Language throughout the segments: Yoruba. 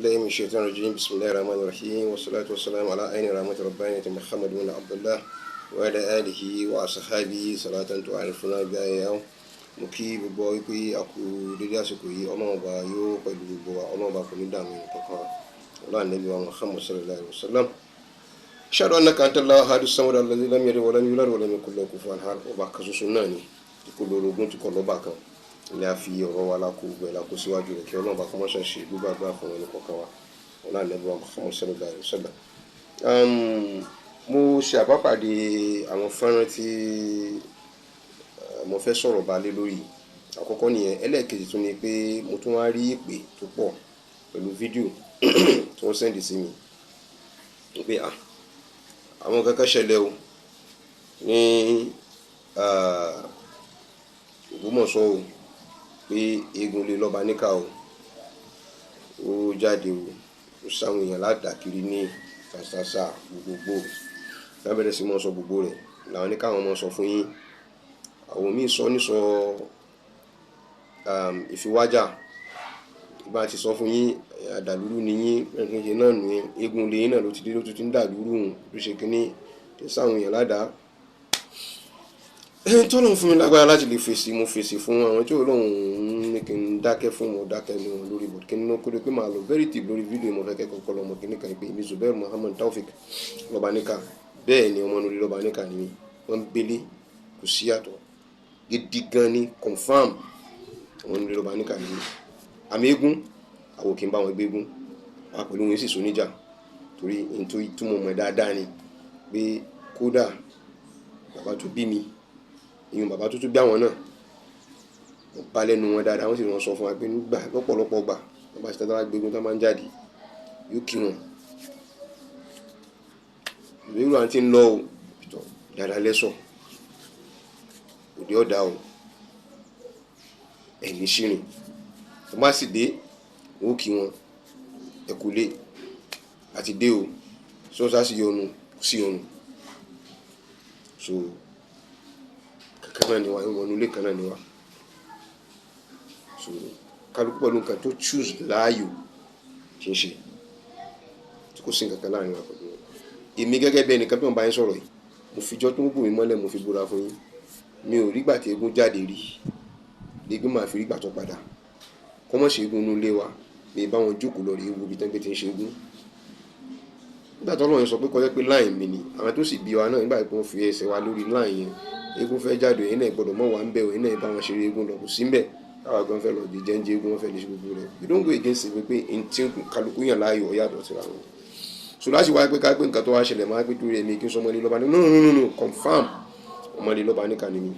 الله من الشيطان الرجيم بسم الله الرحمن الرحيم والصلاة والسلام على عين رحمة ربانية محمد بن عبد الله وعلى آله وأصحابه صلاة تعرفنا بها يوم mo kí gbogbo wípé a kú dédé àsìkò yìí ọlọ́run ọba yóò pẹ̀lú gbogbo wa ọlọ́run ọba kò ní dààmú kankan ọlọ́run Ànábì wa Muhammad sallallahu alaihi wasallam ashhadu annaka anta Allahu ahadu samad alladhi lam yalid wa lam yulad wa lam yakul lahu kufuwan ahad ọba kan ṣoṣo náà ni tí kò lórogún tí kò lọ́ba kan ilé àfi ọ̀rọ̀ wa lákò gbẹ lákò síwájú rẹ̀ kí ọlọ́run ọba kọ́ mọ́ṣẹ́ ṣe gbogbo àgbà fún ẹni kọ̀ọ̀kan wa ọlọ́run Ànábì wa Muhammad sallallahu alaihi wasallam. Mo ṣe àbápàdé àwọn fọ́nrán tí mo fẹ́ sọ̀rọ̀ bá lé lórí. Àkọ́kọ́ nìyẹn. Ẹlẹ́ẹ̀kejì tún ni pé mo tún wá rí ìpè tó pọ̀ pẹ̀lú fídíò tí wọ́n sẹ́ndì sí mi pé àwọn kankan ṣẹlẹ̀ o ní Ògbómọ̀ṣọ́ o pé eégún lé lọ́ba níkà o ó jáde o ó sáwọn èèyàn ládàkiri ní ṣàṣàṣà gbogbogbò lábẹ́rẹ́ sí mọ́ sọ gbogbo rẹ̀ làwọn ní káwọn mọ́ sọ fún yín. Àwọn míì sọ nísọ ìfiwájà bá ti sọ fún yín àdàlúrú ni yín ẹ̀kẹ́jẹ náà nù eégún lé náà ló ti dé ló tún ń dàlúrú ló ṣe kínní tí sáwọn èèyàn ládàá. Tọ́lọ́run fún mi lágbára láti lè fèsì mo fèsì fún àwọn tí Ọlọ́run ní kí n dákẹ́ fún mo dákẹ́ ní wọn lórí bọ̀dù kí n kó dé pé màá lọ very deep lórí fídíò mo fẹ́ kẹ́kọ̀ọ́ kọ́ lọ́mọ kìíní kan pé èmi Zubair Muhammad Taofik lọ́ba níkà bẹ́ẹ̀ ni ọmọ lórí lọ́ba níkà ni wọ́n ń gbélé kò sí yàtọ̀ gidi gan ni confam ọmọ lórí lọ́ba níkà ni àmì eégún àwọn kì í bá wọn gbé eégún wà pẹ̀lú wọn sì so níjà torí nítorí túmọ̀ mọ̀ dáadáa ni pé kódà bàbá tó bí mi ìyún bàbá tó bí àwọn náà wọ́n bá lẹ́nu wọn dáadáa wọ́n sì wọ́n sọ fún wa pé nígbà lọ́pọ̀lọpọ̀ gbà wọ́n bá ṣe tẹ́tẹ́ wá gbé eégún tó máa ń jáde yóò kí wọn ìbéèrè àti ń lọ o dáadáa lẹ́sọ̀ òde ọ̀dà o ẹ̀mí ṣìrìn tó bá sì dé wọ́n kí wọn ẹ̀kúlé àti dé o sọ́sà sí yọnu sí yọnu so kankan náà ni wa ìwọ̀n ilé kan náà ni wa so kálukú pẹ̀lú nǹkan tó choose láàyò kì í ṣe tí kò sí nǹkan kan láàrin wa pẹ̀lú wọn. Èmi gẹ́gẹ́ bí ẹnìkan bí wọ́n bá yín sọ̀rọ̀ yìí mo fi jọ́ tó ń bù mí mọ́lẹ̀ mo fi búra fún yín mi ò rígbà tí eégún jáde rí lẹ́gbẹ́ máa fi rígbà tó padà kọ́ mọ̀ ṣe eégún inú ilé wa mi bá wọn jókòó lọ rí ewu bí tẹ́ńpẹ́ ti ń ṣe eégún. Nígbà tó Ọlọ́run sọ pé kọjá pé láì mi ni àwọn tó sì bí wa náà nígbà tí wọ́n fi ẹsẹ̀ wa lórí láì yẹn eégún fẹ́ jáde ẹ̀yin náà gbọ́dọ̀ mọ̀ wá ń bẹ̀ ẹ̀yin náà bá wọn ṣeré eégún lọ kò sí mbẹ̀ káwa gan fẹ́ lọ di jẹ́ńjẹ́ eégún wọn fẹ́ lè ṣe gbogbo rẹ̀ you don't go against it pé ntí kálukú yàn láàyò ọ̀yàtọ̀ síra wọn. So láti wá pé ká pé nǹkan tó wá ṣẹlẹ̀ máa pé torí ẹ̀mí kí n sọ ọmọdé lọ́ba ní no confam ọmọdé lọ́ba níkà ni mi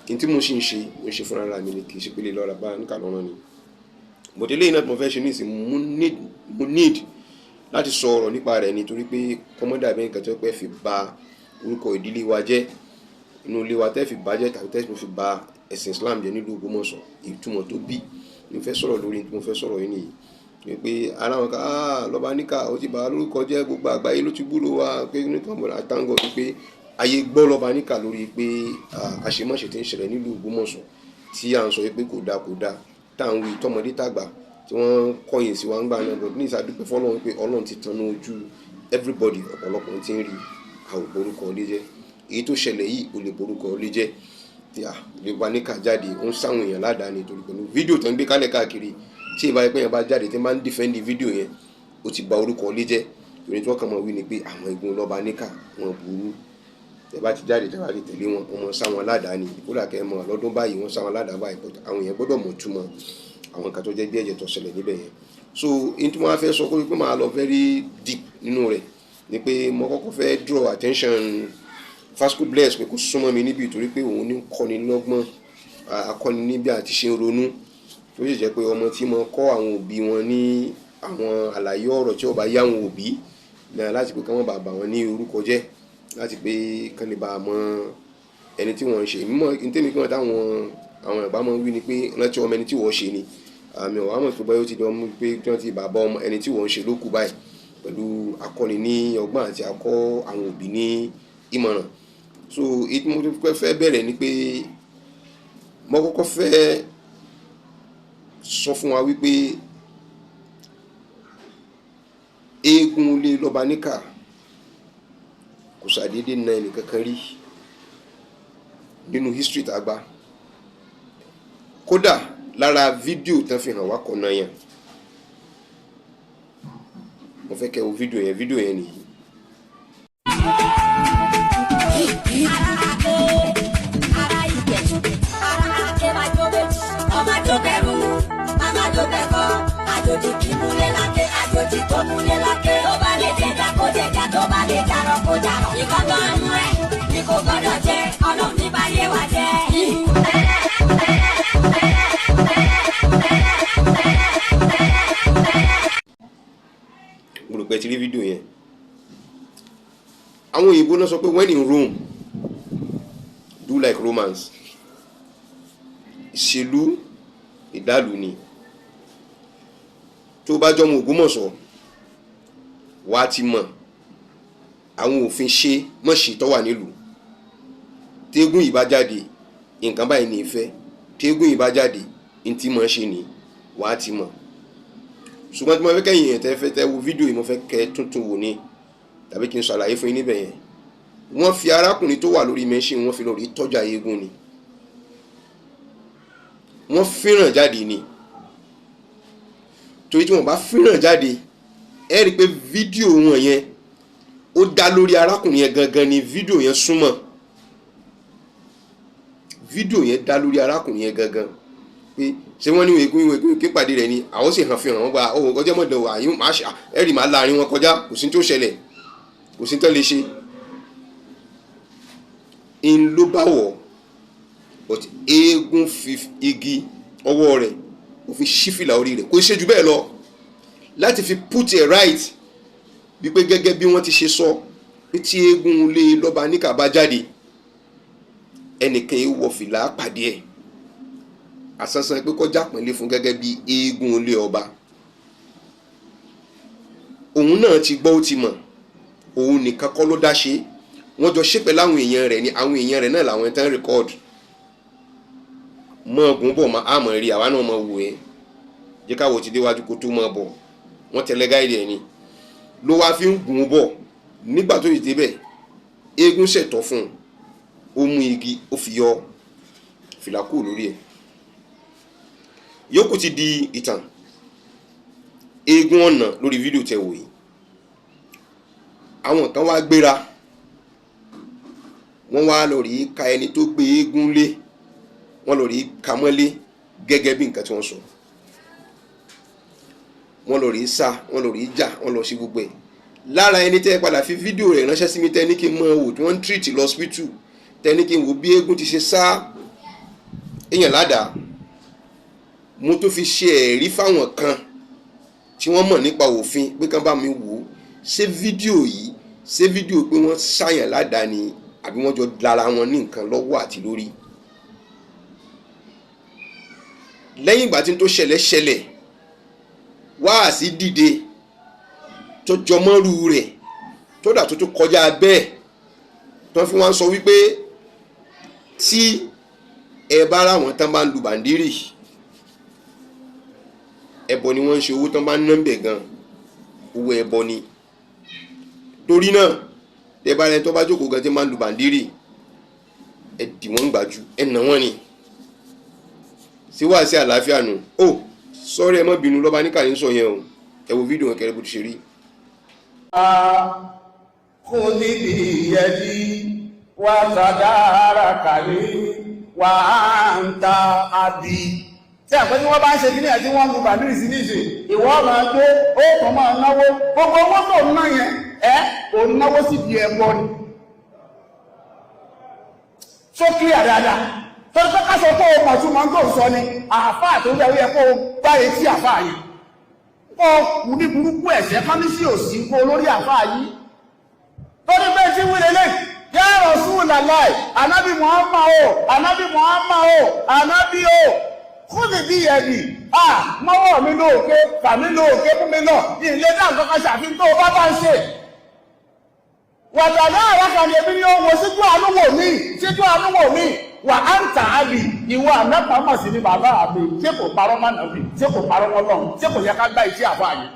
kí n tí mo sì ń ṣe mo ṣe fúnra ra mi ni kì í ṣe pé lè lọ́ra bá níkà lọ́rọ́ ni. Bọ̀dé lẹ́yìn náà tí mo fẹ́ ṣe ní ìsìn mo need láti sọ ọ̀rọ̀ nípa rẹ̀ nítorí pé kọ́mọ́dà bẹ́ẹ̀ nǹkan tó pẹ́ fi ba orúkọ ìdílé wa jẹ́ inú ilé wa tẹ́ fi bàjẹ́ tàbí tẹ́ fi ba ẹ̀sìn Islam jẹ́ nílùú Ògbómọ̀ṣọ́ ìtumọ̀ tó bí mo fẹ́ sọ̀rọ̀ lórí mo fẹ́ sọ̀rọ̀ yìí nìyí pé ara wọn ká lọ́ba níkà ó ti bá lórúkọ jẹ́ gbogbo àgbáyé ló ti gbúrò wa pé nìkan bọ̀dà àtàǹgọ̀ wípé ayé gbọ́ lọ́ba níkà lórí pé àṣemáṣe ti ń ṣẹlẹ̀ nílùú Ògbómọ̀ṣọ́ tí à ń sọ pé kò dáa tá à ń wí tọmọdé tàgbà tí wọ́n kọ̀yìn sí wa ń gbà náà bọ̀ ní ìsàdúpẹ́ fọlọ́run pé Ọlọ́run ti tanú ojú everybody ọ̀pọ̀lọpọ̀ ti ń rí àwọn borúkọ ilé jẹ́ èyí tó ṣẹlẹ̀ yìí ò lè borúkọ ilé jẹ́ tí lọ́ba níkà jáde ó ń sáwọn èèyàn ládàá ni torí pẹ̀lú fídíò tó ń gbé kálẹ̀ káàkiri tí ìbá yẹn pé yẹn bá jáde tí wọ́n bá ń dìfẹ́ndì fídíò yẹn ó ti ba orúkọ ilé jẹ́ torí tí wọ́n kàn mọ́ wí ni pé àwọn eégún lọ́ba níkà wọn burú tẹ́ bá ti jáde tẹ́ bá ti tẹ̀lé wọn ọmọ sáwọn ládàá ni kódà kẹ́ mọ́ lọ́dún báyìí wọ́n sáwọn ládàá báyìí àwọn èèyàn gbọ́dọ̀ mọ̀ túmọ̀ àwọn nǹkan tó jẹ́ bí ẹ̀jẹ̀ tó ṣẹlẹ̀ níbẹ̀ yẹn. So in tí wọ́n á fẹ́ sọ pé máa lọ very deep nínú rẹ̀ ni pé mo kọ́kọ́ fẹ́ draw attention Fasco Bless pé kó súnmọ́ mi níbi ìtorí pé òun ní kọ́ni lọ́gbọ́n akọ́ni níbi àti ṣe ń ronú tó sì jẹ́ pé ọmọ tí mo kọ́ àwọn òbí wọn ní àwọn àlàyé ọ̀rọ̀ tí ó bá yá àwọn òbí náà láti pé káwọn bàbá wọn ní orúkọ jẹ́ láti pé kán lè bá mọ ẹni tí wọ́n ń ṣe mímọ́ ntẹ́mi kí wọ́n táwọn àwọn ẹ̀bá máa ń wí ni pé rántí ọmọ ẹni tí wọ́n ṣe ni àmì ọ̀wá mọ̀ tó báyọ̀ ti di ọmọ pé kí wọ́n ti bàbá ọmọ ẹni tí wọ́n ń ṣe ló kù báyìí pẹ̀lú akọ́ni ní ọgbọ́n àti akọ́ àwọn òbí ní ìmọ̀ràn. So èyí tí mo fẹ́ bẹ̀rẹ̀ ni pé mo kọ́kọ́ fẹ́ sọ fún wa wípé eégún ilé lọ́ba níkà kò ṣàdédé na ẹnì kankan rí nínú history tá a gbà. Kódà lára fídíò tán fi hàn wá kọ̀ náà yẹn, mo fẹ́ kẹ́ wo fídíò yẹn nìyí. Àjòjì kì í múlẹ̀ lákè, àjòjì tó múlẹ̀ lákè. Tó bá lè jẹjà kó jẹjà, tó bá lè jarọ kó jarọ. Ìkọ́tọ̀ ọ̀nù ẹ̀ ni kò gbọ́dọ̀ jẹ, Ọlọ́run ní bá yé wa jẹ. Mo rò pé ti rí fídíò yẹn. Àwọn òyìnbó náà sọ pé when in Rome do like Romans. Ìṣèlú ìdálù ni. Tó bá jọmọ Ògbómọ̀ṣọ́ wàá ti mọ̀ àwọn òfin ṣe mọ̀ṣe tó wà nílùú. Tégún yìí bá jáde nǹkan báyìí ní ìfẹ́, tégún yìí bá jáde ní tí mọ̀ ṣe ni wàá ti mọ̀. Ṣùgbọ́n tí mo fẹ́ kẹ́yìn yẹn tẹ́ wo fídíò yìí, mo fẹ́ kẹ́ tuntun wò ní tàbí kí n ṣàlàyé fún yín níbẹ̀ yẹn. Wọ́n fi arákùnrin tó wà lórí mẹ́ṣìn wọ́n fi lọ rí tọ́jà eégún ni. Wọ́n fìràn jáde ni. Torí tí wọ́n bá fìràn jáde ẹ rí i pé fídíò wọn yẹn ó dá lórí arákùnrin yẹn gangan ni fídíò yẹn súnmọ́. Fídíò yẹn dá lórí arákùnrin yẹn gangan pé ṣé wọ́n ní ìwé kí pàdé rẹ̀ ni àwọn sì hàn fi hàn wọ́n gba ohun kọjá mọ̀dọ̀ àyùn ẹ̀rì máa láàrin wọn kọjá, kò sí tó ṣẹlẹ̀, kò sí tó lè ṣe. In ló bá wọ̀ but eégún fi igi ọwọ́ rẹ̀ ó fi ṣí fìlà orí rẹ̀, kò ṣe jù bẹ́ẹ̀ lọ láti fi put it right wípé gẹ́gẹ́ bí wọ́n ti ṣe sọ pé tí eégún ilé lọ́ba níkà bá jáde ẹnìkan yóò wọ fìlà pàdé ẹ̀. Àsánsán pé kọjá pẹ̀lẹ́ fún gẹ́gẹ́ bí eégún ilé ọba. Òun náà ti gbọ́, ó ti mọ̀, òun nìkan kọ́ ló dá ṣe, wọ́n jọ ṣépè láwọn èèyàn rẹ̀ ni, àwọn èèyàn rẹ̀ náà làwọn tán rẹ́kọ́ọ̀dù. Mọ́ ọ̀gùn bọ̀ máa àmọ̀ rí àwa náà mọ̀ wò ẹ́ jẹ́ káwọ́ ti déwájú kó tó mọ̀ bọ̀, wọ́n tẹ̀lé gáìdì ẹ̀ ni ló wá fi ń gùn bọ̀. Nígbà tó yìí débẹ̀ eégún ṣẹ̀tọ́ fún un, ó mú igi ó fi yọ fìlà kúrò lórí ẹ̀. Yòókù ti di ìtàn. Eégún ọ̀nà lórí fídíò tẹ́ wò yìí. Àwọn kan wá gbéra, wọ́n wá lọ rí ka ẹni tó gbé eégún lé, wọ́n lọ rí ka mọ́lé gẹ́gẹ́ bí nǹkan tí wọ́n sọ. Wọ́n lọ rí sá, wọ́n lọ rí jà, wọ́n lọ sí gbogbo ẹ̀. Lára ẹni tẹ́ padà fi fídíò rẹ̀ ránṣẹ́ sí mi tẹ́ ní kí n mọ̀ wò tí wọ́n ń tírìtì lọ hospital, tẹ́ ní kí n wò bí eégún ti ṣe sá èèyàn ládàá. Mo tó fi ṣe ẹ̀rí fáwọn kan tí wọ́n mọ̀ nípa òfin pé kán bá mi wò ó. Ṣé fídíò yìí, ṣé fídíò pé wọ́n ṣàyàn ládàá ni àbí wọ́n jọ lára wọn ní nǹkan lọ́wọ́ àti lórí? Lẹ́yìn ìgbà tí n tó ṣẹlẹ̀ wá sí dìde tó jọmọ́rú rẹ̀ tó dà tó kọjá bẹ́ẹ̀ tó fi wọ́n sọ wípé tí ẹ bá ra wọn tán bá ń lu bàndírì ẹbọ ni wọ́n ń ṣe, owó tán bá ń ná ń bẹ̀ gan owó ẹbọ ni. Torí náà tẹ bá rẹ tó bá jókòó gan tí máa ń lu bàndírì ẹ dì wọ́n gbàjú, ẹ nà wọ́n ni. Sí wá sí àlàáfíà nù. Ó sọ́rí ẹ má bínú lọ́ba níkà ní sọ yẹn o, ẹ wo fídíò kẹrẹ bó ti ṣe rí. Kò ní bí ìyẹ́dí wà sàdára kàlí wà á ń ta àbí. Tí àpẹ́ tí wọ́n bá ń ṣe kíní àti wọ́n mú bàndírì sí níṣe, ìwọ máa gbé ó kàn máa náwó, gbogbo owó tó ń ná yẹn ò náwó sì di ẹbọ ni. Sókè àdáadáa torí pé ká sọ pé o mọ̀ tún máa ń tó sọ ni àáfàá tó yẹ kó o bá etí àáfàá yìí kó o kù ní burúkú ẹ̀sẹ̀ ká ní sí òsì kó olórí àáfàá yìí torí pé tí wílé lè yá Rasulullah ànábì Muhammad o ànábì Muhammad o ànábì o kó lè bí ẹ̀rì mọ́wọ́ mi lóòkè kàmí lóòkè fún mi náà ilé náà kankan ṣàfihàn tó o bá ń ṣe wàtàdá àwákàlẹ̀ èmi ni ó wo síjú àánú wò mí wà á ń tà á bì ìwọ àmẹ́pàmọ̀ sí ní bàbá àbí tí kò parọ́ mọ́ nàbì tí kò parọ́ mọ́ lọ́run tí kò yẹ ká gbá ìtí àbá yìí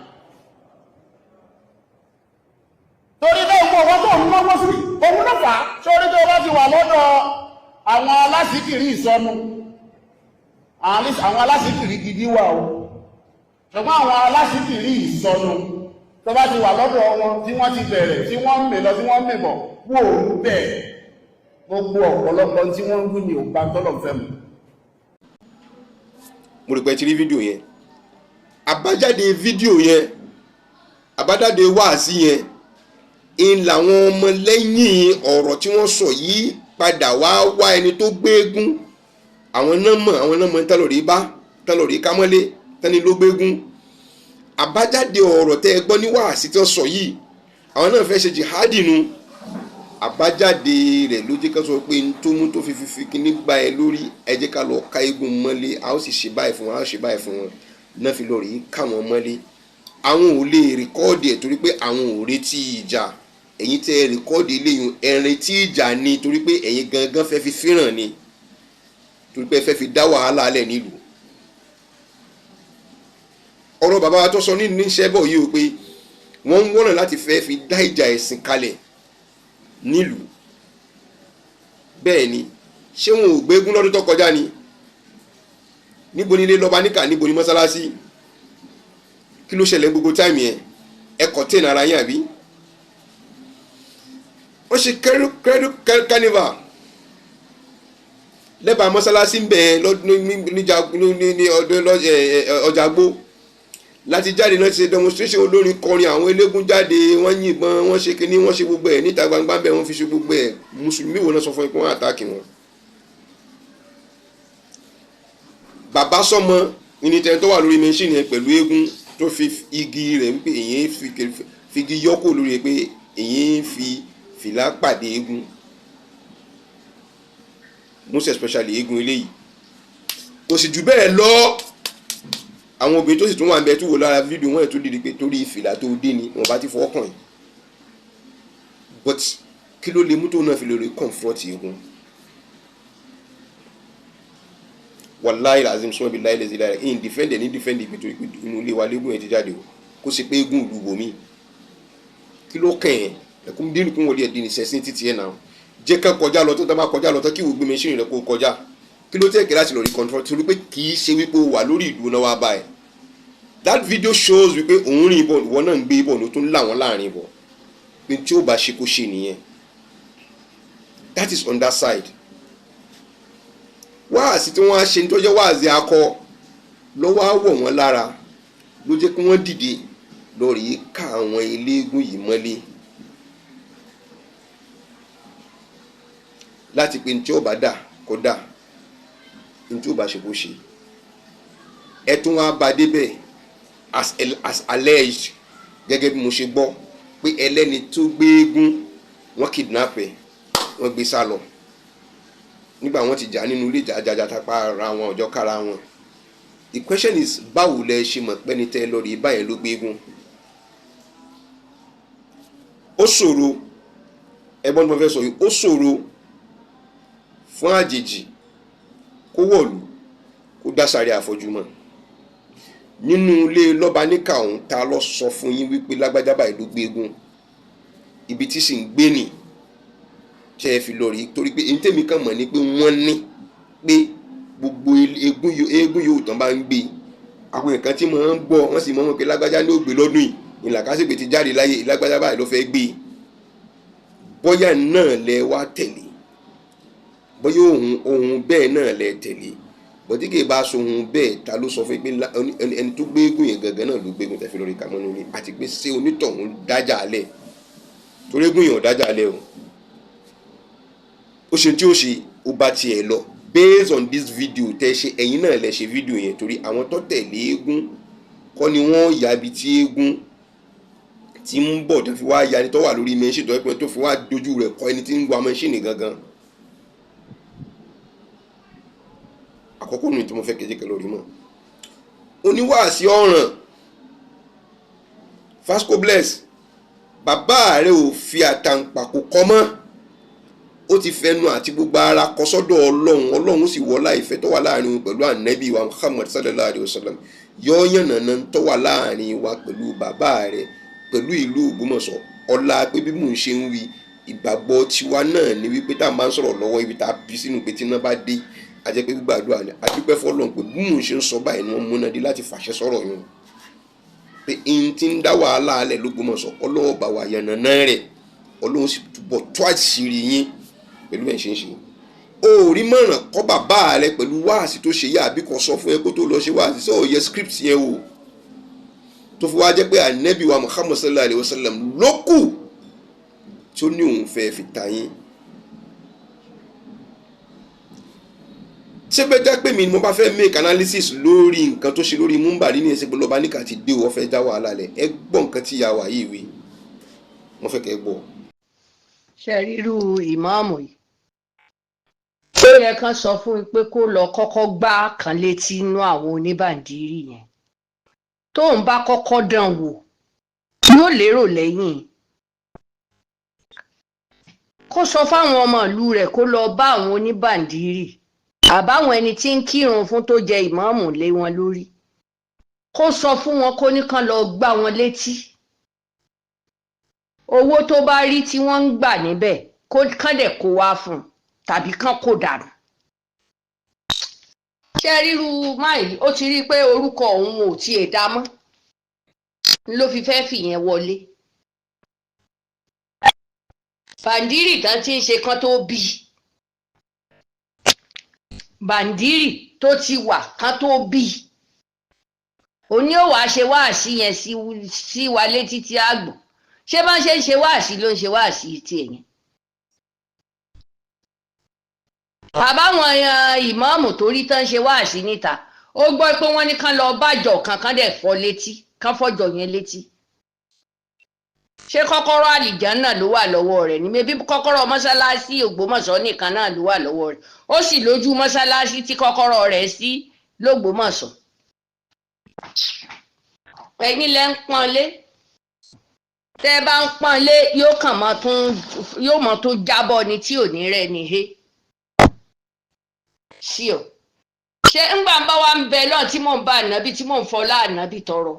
torí náà gbọ́ ọwọ́ tó ń lọ́wọ́ sí òun ló fà á sórí tó bá ti wà lọ́dọ̀ àwọn alásìkiri ìsọnù àwọn alásìkiri gidi wà o ṣùgbọ́n àwọn alásìkiri ìsọnù tó bá ti wà lọ́dọ̀ wọn tí wọ́n ti bẹ̀rẹ̀ tí wọ́n ń mè lọ tí wọ́n ń mè bọ̀ wò ó bẹ́ẹ̀ gbogbo ọ̀pọ̀lọpọ̀ tí wọ́n ń gbé ní ògbà tọ́lọ̀ fẹ́ mu. mo rò pé ti rí fídíò yẹn àbájáde fídíò yẹn àbájáde wáàsí yẹn ń làwọn ọmọ lẹ́yìn ọ̀rọ̀ tí wọ́n sọ yìí padà wá ẹni tó gbéégún àwọn náà mọ̀ tálọ̀rí bá tálọ̀rí kámọ́lé tẹ́ni ló gbéégún àbájáde ọ̀rọ̀ tẹ́ ẹ gbọ́ ní wáàsí tí wọ́n sọ yìí àwọn náà fẹ́ ṣe jihadi nu àbájáde rẹ̀ ló jẹ́ ká sọ pé n tó mú tó fi kíní gba ẹ lórí ẹ jẹ́ ká lọ ká eégún mọ́lé a ó sì ṣe báyìí fún wọn a ó ṣe báyìí fún wọn náà fi lọ rí káwọn mọ́lé àwọn ò lè rìkọ́ọ̀dì ẹ̀ torí pé àwọn ò retí ìjà ẹ̀yin tẹ́ ẹ rìkọ́ọ̀dì eléyìí ẹ retí ìjà ni torí pé ẹ̀yin gangan fẹ́ fi fíràn ni torí pé ẹ fẹ́ fi dá wàhálà alẹ̀ nílùú ọ̀rọ̀ bàbá wa tó sọ ní níṣẹ́ bọ̀ yìí o pé wọ́n ń wọ́nà láti fẹ́ fi dá ìjà ẹ̀sìn kalẹ̀ nílùú bẹ́ẹ̀ ni ṣé wọn ò gbégún lọ́dún tó kọjá ni níbo nílé lọ́ba níkà níbo ní mọ́sálásí kí ló ṣẹlẹ̀ gbogbo táìmì ẹ̀ ẹ̀kọ́ tẹ̀ nára yín àbí wọ́n ṣe kẹ́rù carnival lẹ́bàá mọ́sálásí ń bẹ̀ ní ọjà gbó láti jáde náà ti ṣe demonstration olórin kọrin àwọn eléégún jáde wọ́n yìnbọn wọ́n ṣe kíní wọ́n ṣe gbogbo ẹ̀ níta gbangba bẹ́ẹ̀ wọ́n fi ṣe gbogbo ẹ̀ mùsùlùmí wo náà sọ fún ẹ pé wọ́n àtàkì wọn. bàbá sọmọ ìnìtẹ̀ tó wà lórí mẹ́ṣíìnì yẹn pẹ̀lú eégún tó fi igi rẹ̀ wípé èyí fi igi yọ́kò lórí ẹ̀ pé èyí fi fìlà pàdé eégún most especially eégún eléyìí kò sì jù bẹ́ẹ̀ lọ àwọn obìnrin tó sì tún wà ń bẹ tó wò lára fídíò wọn ẹ̀ tó dìde pé torí ìfìlà tó dé ni wọn bá ti fọwọ́ kàn yín but kí ló lè mú tó náà fi lè comfort eégún wàláì làzim sọ́n bí láì lẹ́sìn láì in defend ní defend ìpè torí pé inú ilé wa légún ẹ̀ ti jáde o kó sì pé eégún ìlú bòmí kí ló kàn yẹn ẹ̀kún dín nìkún wọlé ẹ̀dín ìṣẹ̀sìn títí ẹ̀ náà jẹ́ ká kọjá lọ tó tá bá kọjá lọ tó kí wò gbé mẹ́ṣíìnì rẹ̀ kó kọjá kí ló tẹ̀ kí láti lọ rí control torí pé kì í ṣe wípé o wà lórí ìlú náà wá báyìí that video shows wípé òun rìn ìbọn ìwọ náà ń gbé ìbọn ló tún láwọn láàrin ìbọn pé tí ó bá ṣe kó ṣe nìyẹn that is on that side wáàsí tí wọ́n á ṣe tó jẹ́ wáàsí akọ lọ́wọ́ á wọ̀ wọ́n lára ló jẹ́ kí wọ́n dìde lọ rí ká àwọn eléégún yìí mọ́lé láti pé tí ó bá dà kó dà tí ó bá ṣe kó ṣe ẹ tún wá bá débẹ̀ as alleged gẹ́gẹ́ bí mo ṣe gbọ́ pé ẹlẹ́ni tó gbé eégún wọ́n kidnap ẹ̀ wọ́n gbé sá lọ nígbà wọ́n ti jà nínú ilé ìjà tápá ara wọn ọjọ́ kára wọn the question is báwo lẹ ṣe mọ̀ pé ní tẹ́ lórí báyẹn ló gbé eégún ó ṣòro ẹgbọ́n tó fẹ́ sọ yìí ó ṣòro fún àjèjì kó wọ̀lú kó dásàrí àfojúmọ́ nínú ilé lọ́ba níkà ọ̀hún ta lọ sọ fún yín wípé lágbájá báyìí ló gbé eégún ibi tí sì ń gbé nì ṣe é fi lọ rí torí pé èyí tèmi kàn mọ̀ ni pé wọ́n ní pé gbogbo eégún yóò tán bá ń gbé àwọn nǹkan tí wọ́n ń gbọ́ wọ́n sì mọ̀ wọn pé lágbájá ní ó gbé lọ́dún yìí ìlàkásìgbè ti jáde láyé lágbájá báyìí ló fẹ́ gbé bóyá náà lẹ wá tẹ̀lé bóyá ohun bẹ́ẹ̀ náà lẹ tẹ̀lé bọ́dí kì í bá aṣọ ohun bẹ́ẹ̀ ta ló sọ fún pé ẹni tó gbé eégún yẹn gangan náà ló gbé eégún tẹ̀fẹ́ lórí kàmọ́nú ni àti pé ṣé onítọ̀hún dájà alẹ̀ torí eégún yẹn ò dájà alẹ̀ o ó ṣe tí ó ṣe ó bá tiẹ̀ lọ based on this video tẹ́ ṣe ẹ̀yin náà lẹ ṣe video yẹn torí àwọn tó tẹ̀lé eégún kọ́ ni wọ́n yà ibi tí eégún tí ń bọ̀ tó fi wá ya ẹni tó wà lórí mẹ́ṣíìnì tó ẹ̀pẹ́ tó fi wá dojú rẹ̀ kọ́ ẹni tí ń wa mẹ́ṣíìnì gangan àkọ́kọ́ nù tí mo fẹ́ kéjì kẹlórí mọ́ oníwàásí ọ̀ràn Vasco Bless bàbá rẹ̀ ò fi àtàǹpàkò kọ́ mọ́ ó ti fẹnu àti gbogbo ara kọ sọ́dọ̀ ọlọ́run sì wọlá ìfẹ́ tó wà láàrin pẹ̀lú ànábì wa Muhammad sallallahu alayhi wa sallam yọ yànnàná tó wà láàrin wa pẹ̀lú bàbá rẹ̀ pẹ̀lú ìlú Ògbómọ̀ṣọ́ ọlá pé bí mò ń ṣe ń wí ìgbàgbọ́ tiwa náà ni wípé tá a máa ń sọ̀rọ̀ lọ́wọ́ ibi tá a bí sínú pé tí iná bá dé a jẹ́ pé gbígbàdúrà ni a dúpẹ́ fọ́lọ́run pé bí mò ń ṣe ń sọ báyìí ni wọ́n múná dé láti fàṣẹ sọ̀rọ̀ yẹn pé n ti ń dá wàhálà alẹ̀ l'Ógbómọ̀ṣọ́ ọlọ́wọ́ bá wa yànnàná rẹ̀ ọlọ́run sì túbọ̀ tó àṣírí yín pẹ̀lú ẹ̀ ṣe ń ṣe o rí mọ̀ràn kọ́ bàbá rẹ pẹ̀lú wáàsí tó ṣe yá àbí kan sọ fún ẹ kó tó lọ ṣe wáàsí sọ òye script yẹn o tó fi wá jẹ́ pé ànábì wa Muhammad sallallahu alayhi wa sallam ló kù tí ó ní òun fẹ́ fi ta yín. ṣé bẹ́ẹ̀ jẹ́ pé mi ni mo bá fẹ́ make analysis lórí nǹkan tó ṣe lórí Múmbàrí ní ẹsẹ̀ pẹ̀lú ọba níkà ti dé o fẹ́ já wàhálà lẹ̀ ẹ gbọ́ nǹkan tí ìyá wa yìí wí wọ́n fẹ́ kẹ́ ẹ gbọ́. ṣe rírú ìmáàmù yìí ó yẹ kán sọ fún un pé kó lọ kọ́kọ́ gbá kan létí inú àwọn oníbàndírì yẹn tóun bá kọ́kọ́ dán wò yóò lérò lẹ́yìn kó sọ fáwọn ọmọ ìlú rẹ̀ kó lọ bá àwọn oníbàndírì àbáwọn ẹni tí ń kírun fún tó jẹ ìmáàmù lé wọn lórí kó sọ fún wọn kó ní kán lọ gbá wọn létí owó tó bá rí tí wọ́n ń gbà níbẹ̀ kán dẹ̀ kó wá fún un tàbí kán kó dànù. ṣé ríru máyì ó ti rí i pé orúkọ òun ò tiẹ̀ dá mọ́ ló fi fẹ́ fìyẹn wọlé. bàǹdírì tán ti ń ṣe kán tó bí bàǹdírì tó ti wà kán tó bí òní ò wá ṣe wáàsí yẹn sí wa létí tí a gbọ́ ṣé bá ń ṣe wáàsí ló ń ṣe wáàsí tiẹ̀ yẹn. àbáwọn ìmáàmù tó rí tán ṣe wáàsí níta ó gbọ́ pé wọ́n ní kán lọ bájọ kankan dẹ̀ fọ́ létí kán fọ́jọ yẹn létí. ṣé kọ́kọ́rọ́ àlìjánà ló wà lọ́wọ́ rẹ̀ ní mẹ́bí kọ́kọ́rọ́ mọ́sálásí Ògbómọ̀ṣọ́ nìkan náà ló wà lọ́wọ́ rẹ̀ ó sì lójú mọ́sálásí tí kọ́kọ́rọ́ rẹ̀ sí l'Ógbómọ̀ṣọ́. ẹ̀yin lẹ́ ń pọ́nlé tẹ́ bá ń pọ́nlé yóò mọ̀ tó jábọ́ ni tí ò ní rẹ̀ ní he sí ọ ṣé ńgbà ń bá wa ń bẹ lọ́n tí mò ń bá ànábì tí mò ń fọlá ànábì tọrọ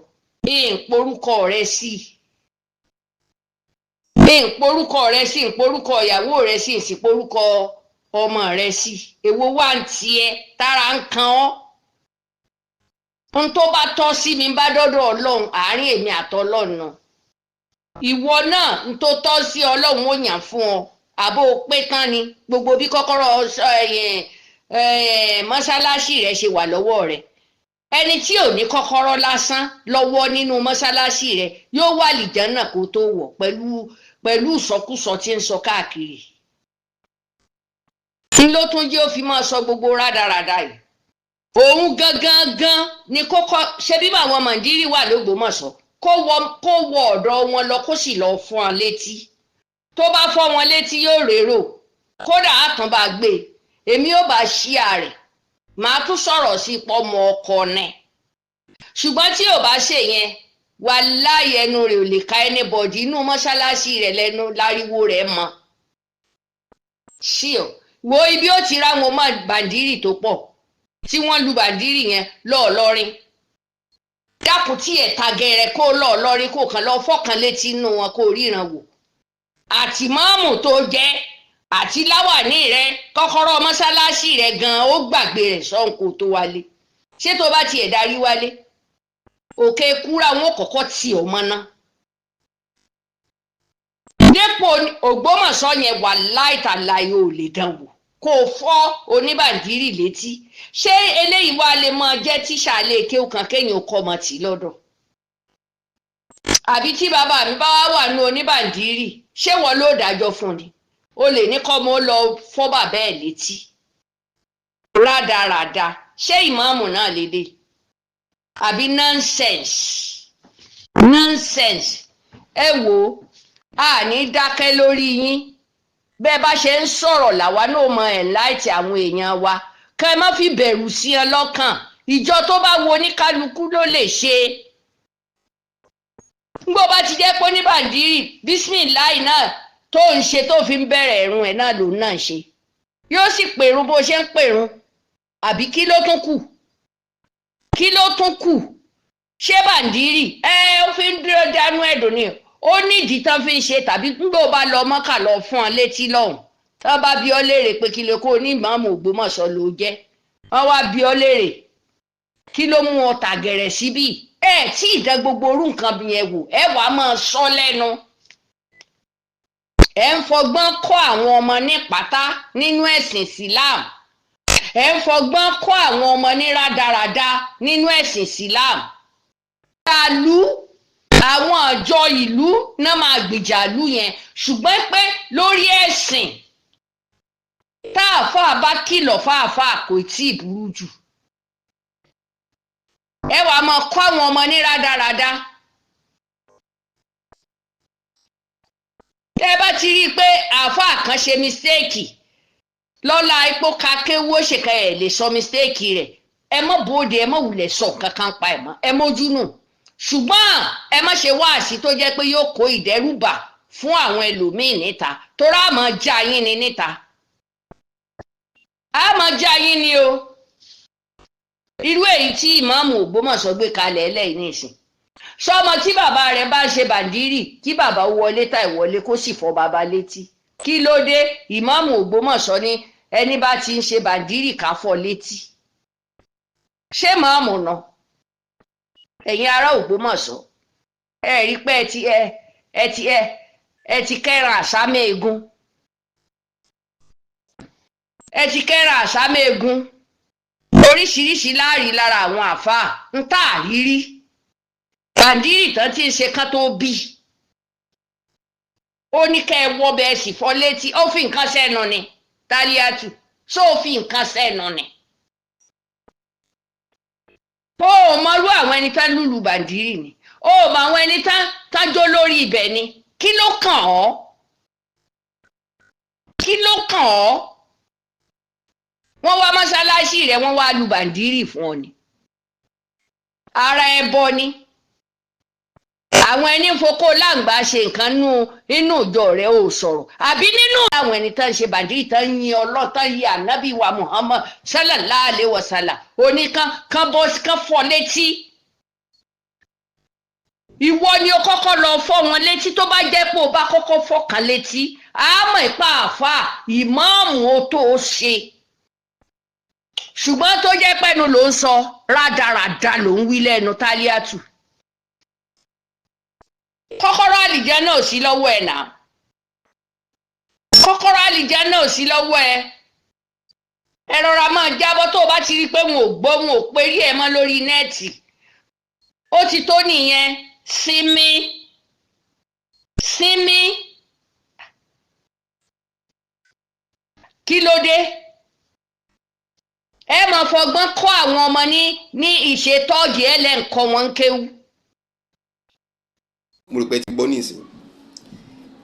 ìporúkọ rẹ sí ìporúkọ rẹ sí ìporúkọ ìyàwó rẹ sí ìsìporúkọ ọmọ rẹ sí èwo wà ń tiẹ̀ tára ń kan ọ́ n tó bá tọ́ sí mi bá dọ́dọ̀ Ọlọ́run àárín èmi àtọlọ́run náà ìwọ náà n tó tọ́ sí Ọlọ́run ó yàn fún ọ àbó pé tán ni gbogbo bí kọ́kọ́rọ́ mọ́sálásí rẹ̀ ṣe wà lọ́wọ́ rẹ̀ ẹni tí ò ní kọ́kọ́rọ́ lásán lọ́wọ́ nínú mọ́sálásí rẹ̀ yóò wà lìjánà kó tó wọ̀ pẹ̀lú ìsọkúsọ tí ń sọ káàkiri tí ló tún jẹ́ ó fi máa sọ gbogbo rádaràda yìí òun gangan ni kókó ṣe bí àwọn màndírì wà l'Ógbómọ̀ṣọ́ kó wọ ọ̀dọ̀ wọn lọ kó sì lọ fún wọn létí tó bá fọ́ wọn létí yóò rérò kódà àtàn bá gbé èmi ò bá ṣíà rẹ̀ màá tún sọ̀rọ̀ sí pọ́mọ ọkọ náà ṣùgbọ́n tí ò bá ṣe yẹn wàláhì ẹnu rẹ̀ ò lè ka anybody inú mọ́ṣáláṣí rẹ̀ lẹ́nu láriwo rẹ̀ mọ́ ṣíọ wo ibi ó ti ráwọn ọmọ bàndírì tó pọ̀ tí wọ́n lu bàndírì yẹn lọ́ọ̀lọ́rin dákun tí ẹ̀ta gẹ̀rẹ̀ kó lọ́ọ̀lọ́rin kó kàn lọ́ọ́ fọ́kàn létí inú wọn kó ríran wò àti máàmù tó jẹ́ àti láwàní rẹ kọ́kọ́rọ́ mọ́sálásí rẹ gan-an ó gbàgbé rẹ̀ sọ́nkò tó wálé ṣé tó bá tiẹ̀ darí wálé òkè kúra wọn kọ́kọ́ tì ọ́ mọ́ná. dépò Ògbómọ̀ṣọ́ yẹn wà láìtàláì ò lè dán wò kó o fọ́ oníbàndírì létí ṣé eléyìí wá lè máa jẹ́ tíṣà lè kéwù kan kéèyàn kọ́ ọmọ tì lọ́dọ̀ àbí tí bàbá mi bá wà ní oníbàndírì ṣé wọn ló dájọ́ fún ni o lè ní kọ́ mọ́ lọ fọ́ bàbá ẹ̀ létí rádaràda ṣé ìmáàmù náà lédè àbí nonsense ẹ wò á ní dákẹ́ lórí yín bẹ́ẹ̀ bá ṣe ń sọ̀rọ̀ làwa náà mọ ẹ̀ láìtì àwọn èèyàn wa kẹ́ ẹ má fi bẹ̀rù sí ẹ lọ́kàn ìjọ tó bá wo oníkálukú ló lè ṣe ngbó bá ti jẹ́ pé oníbàndírì bísímìláì náà tó ń ṣe tó fi ń bẹ̀rẹ̀ ẹ̀rùn ẹ̀ náà lòun náà ṣe yóò sì pèrún bó ṣe ń pèrún àbí kí ló tún kù ṣé bàndírì ó fi ń dúró dánú ẹ̀dùn ni ó nídìí tán fi ń ṣe tàbí nígbà ó bá lọ Mọ́kà lọ fún ọ létí lọ́hùn tán bá bi ọ́ léèrè pé kí ló kó ní ìmáàmù Ògbómọ̀ṣọ́ ló jẹ́ wọ́n wá bi ọ́ léèrè kí ló mú ọ tàgẹ̀rẹ̀ síbí tí ìdá gbogbo orú nǹkan yẹn wò wàá máa sọ lẹ́nu ń fọgbọ́n kọ́ àwọn ọmọ ní pátá nínú ẹ̀sìn Islam ń fọgbọ́n kọ́ àwọn ọmọ ní rádaràda nínú ẹ̀sìn Islam ìlú àwọn àjọ ìlú náà máa gbìjà ìlú yẹn ṣùgbọ́n pé lórí ẹ̀sìn táàfáà bá kìlọ̀ fáàfáà kò tí ì burú jù wàá máa kọ́ àwọn ọmọ ní rádaràda. tẹ́ bá ti rí i pé àáfàá kan ṣe mistéèkì lọ́la ipò kakéwó ṣèkà ẹ̀ lè sọ mistéèkì rẹ̀ ẹ mọ́ bóde ẹ mọ́ wulẹ̀ sọ kankan pa ẹ̀ mọ́ ẹ mójú nù ṣùgbọ́n ẹ má ṣe wáàsí tó jẹ́ pé yóò kó ìdẹ́rùbà fún àwọn ẹlòmíín níta tó rà mọ́ já yín ni níta á mọ́ já yín ni o irú èyí tí ìmáàmù Ògbómọ̀ṣọ́ gbé kalẹ̀ ẹlẹ́yìn nìsín sọmọ tí bàbá rẹ̀ bá ṣe bàndírì kí bàbá wọlé tá ìwọlé kó sì fọ́ bàbá létí kí ló dé ìmáàmù Ògbómọ̀ṣọ́ ní ẹni bá ti ń ṣe bàndírì ká fọ́ létí ṣé máàmù náà ẹ̀yin ará Ògbómọ̀ṣọ́ ẹ rí pé ẹ ti kẹ́ran àsámẹ́ egun ẹ ti kẹ́ran àsámẹ́ egun oríṣiríṣi láàrí lára àwọn àfáà ń tà rírí bàndírì tán tí ń ṣe kán tó bí ó ní kẹ́ ẹ wọ́ bẹ́ẹ̀ sì fọ́ létí ó fi nǹkan sẹ́nu ni Tálíátù ṣó fi nǹkan sẹ́nu ni ó mọrú àwọn ẹni tán lùlù bàndírì ni ó mọ àwọn ẹni tán jó lórí ibẹ̀ ni kí ló kàn ọ́ kí ló kàn ọ́ wọ́n wá mọ́ṣáláṣí rẹ̀ wọ́n wá lu bàndírì fún ọ ni ara ẹbọ ni àwọn ẹni fokó láǹgbá ṣe nǹkan nínú ìjọ rẹ̀ ò sọ̀rọ̀ àbí nínú àwọn ẹni tán ṣe bàndírì tán yin ọlọ́tàn yìí ànábì wa Muhammad sallallahu alaihi wasallam oníkan kan bọ́ kan fọ́ létí ìwọ ni o kọ́kọ́ lọ fọ́ wọn létí tó bá jẹ́ pé o bá kọ́kọ́ fọ́ kan létí àmọ́ ìpa àfà ìmáàmù o tó o ṣe ṣùgbọ́n tó jẹ́ pẹ́nu ló ń sọ rádaràda ló ń wí lẹ́nu Tálíátù kọ́kọ́rọ́ àlìjánnà ò sí lọ́wọ́ ẹ̀ náà kọ́kọ́rọ́ àlìjánnà ò sí lọ́wọ́ ẹ̀ ẹ rọra máa jábọ́ tó o bá ti rí i pé wọn ò gbọ́ wọn ò perí ẹ̀ mọ́ lórí nẹ́ẹ̀tì ó ti tó nìyẹn sinmi kí ló dé ẹ máa fọgbọ́n kọ́ àwọn ọmọ ní ìṣètọ́jú ẹ lẹ́ǹkọ́ wọn ń kéwú. mo rò pé ti gbọ́ nísìn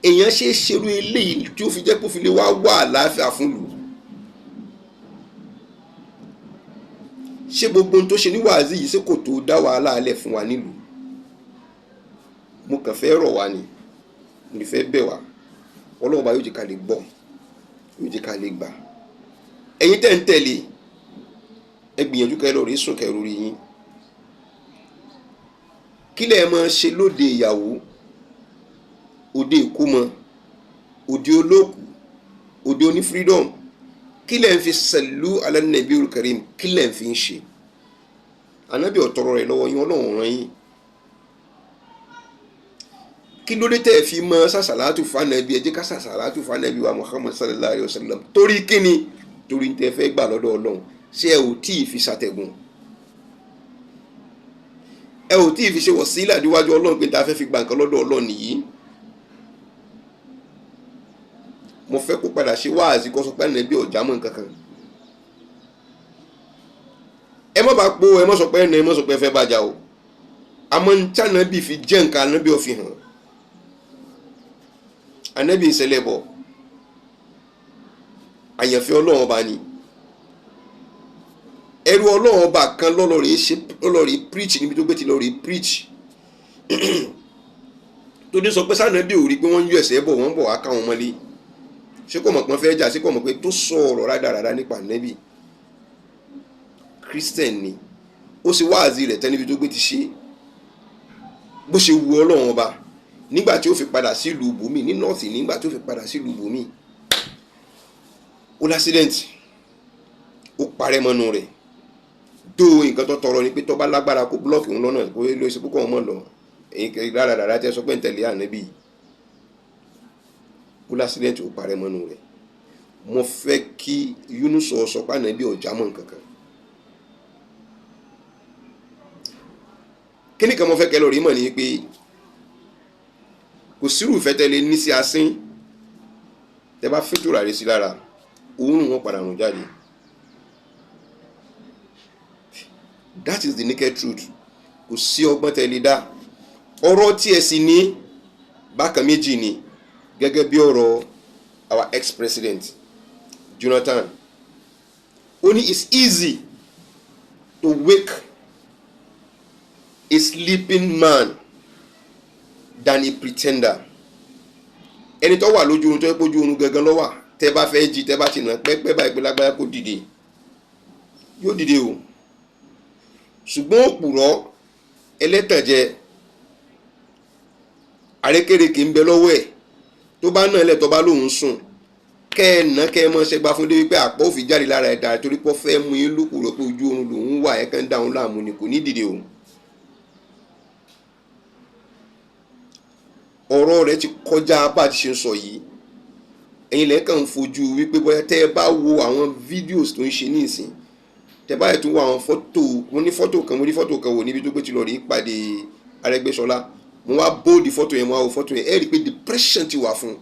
èèyàn ṣe é ṣerú eléyìí tí ó fi jẹ́ kó fi lè wá wà àlàáfíà fún lù ṣé gbogbo ohun tó ṣe ní wàásù yìí ṣé kò tó dá wàhálà alẹ̀ fún wa nílùú mo kàn fẹ́ rọ̀ wá ni mo lè fẹ́ bẹ̀ wá Ọlọ́run bá yóò jẹ́ ká lè gbọ́ yóò jẹ́ ká lè gbà ẹ̀yin tẹ́ ń tẹ̀lé ẹ gbìyànjú kẹ́ lọ rí sùn kẹ́ lórí yín kí lẹ máa ṣe lóde ìyàwó òde ìkómọ òde olóòkú òde oní freedom kí lẹ ń fi sẹ̀lú alánàbí olùkẹ́rìm kí lẹ ń fi ń ṣe ànábì ọ̀tọ̀rọ̀ rẹ̀ lọ́wọ́ yín Ọlọ́run rán yín kí ló dé tẹ́ ẹ fi mọ sàṣàlátù fànàbí ẹ jẹ́ ká sàṣàlátù fànàbí wa Muhammad sallallahu alayhi wa sallam torí kíni torí tẹ́ fẹ́ gbà lọ́dọ̀ Ọlọ́run ṣé ẹ ò tí ì fi ṣàtẹ̀gùn ẹ ò tí ì fi ṣe wọ̀sílà níwájú Ọlọ́run pé tá a fẹ́ fi gba nǹkan lọ́dọ̀ Ọlọ́run nìyí mo fẹ́ kó padà ṣe wáàzí kó sọ pé ẹnìyàn bí ọ̀já mọ̀ nǹkan kan ẹ má bàa po ẹ má sọ pé ẹnìyàn má sọ pé ẹ fẹ́ bàjá o àmọ́ ní tí ànábì fi jẹ́ nǹkan ànábì ò fi hàn ànábì ìṣẹ̀lẹ̀ bọ̀ àyànfẹ́ Ọlọ́run ọba ni ẹrú Ọlọ́run ọba kan lọ́lọ́rìí preach níbi tó gbé ti lọ́rìí preach tó ní sọ pé sànábì ò rí pé wọ́n ń yọ ẹ̀sẹ̀ bọ̀ wọ́n bọ̀ wá káwọn mọ́lé ṣé kò mọ̀ pé wọ́n fẹ́ jà ṣé kò mọ̀ pé tó sọ ọ̀rọ̀ rádaràdá nípa ànábì Christian ni ó sì wáàzí rẹ̀ tẹ́ níbi tó gbé ti ṣe bó ṣe wu Ọlọ́run ọba nígbà tí ó fi padà sí ìlú bùnmí ní north nígbà tí ó fi padà sí ìlú bùnmí ó lásídẹ̀ǹtì ó parẹ́ mọ́nú rẹ̀ tó nǹkan tó tọrọ ni pé tó bá lágbára kó búlọ́ọ̀kì òun lọ́nà kó ló ṣe púpọ̀ mọ́ lọ èyí dáradára tẹ́ sọ pé ń tẹ̀lé ànábì ó lásídẹ̀ǹtì ó parẹ́ mọ́nú rẹ̀ mo fẹ́ kí Yunus sọ pé ànábì ọ̀já mọ́ nǹkan kan kí ni kan mo fẹ́ kẹ́ lọ rí mọ̀ ní pé kò sírù ìfẹ́ tẹ́lẹ̀ ní sí asín tẹ́ bá fi tùràrí sí lára òórùn wọn padà rùn jáde. That is the naked truth. Kò sí ọgbọ́n tẹ́lẹ̀ dá ọ̀rọ̀ tí ẹ sì ní bákan méjì ni gẹ́gẹ́ bí ọ̀rọ̀ our ex-president Jonathan ó ní it's easy to wake a sleeping man than a pretender. Ẹni tó wà lójú oorun tó yẹ kó ojú oorun gangan ló wà tẹ́ bá fẹ́ jí tẹ́ bá ti nà pẹ́pẹ́ báyìí pé lágbára kó dìde yóò dìde o ṣùgbọ́n òpùrọ́ ẹlẹ́tànjẹ àrékèrèké ń bẹ lọ́wọ́ ẹ̀ tó bá náà lẹ̀ tó bá lóun sùn kẹ́ ẹ̀ ná kẹ́ ẹ mọ́ ṣẹgbà fún débi pé àpò òfin jáde lára ẹ̀dá torí pọ́ fẹ́ mú yín lókùrọ̀ pé ojú oorun lòun wà ẹ̀ kàn dáhùn láàmú ni kò ní dìde o. ọ̀rọ̀ rẹ̀ ti kọjá bá ti ṣe ń sọ yìí ẹ̀yin lẹ́ẹ̀kan ń fojú wípé bóyá tẹ́ ẹ bá wo àwọn fídíòs tó ń ṣe ní ìsìn tẹ́ bá yẹ tún wo àwọn fọ́tò mo ní fọ́tò kan wò níbi tó gbé ti lọ rí ìpàdé Arẹ́gbẹ́ṣọlá mo wá bóòdì fọ́tò yẹn mo wá wo fọ́tò yẹn ẹ rí i pé depression ti wà fún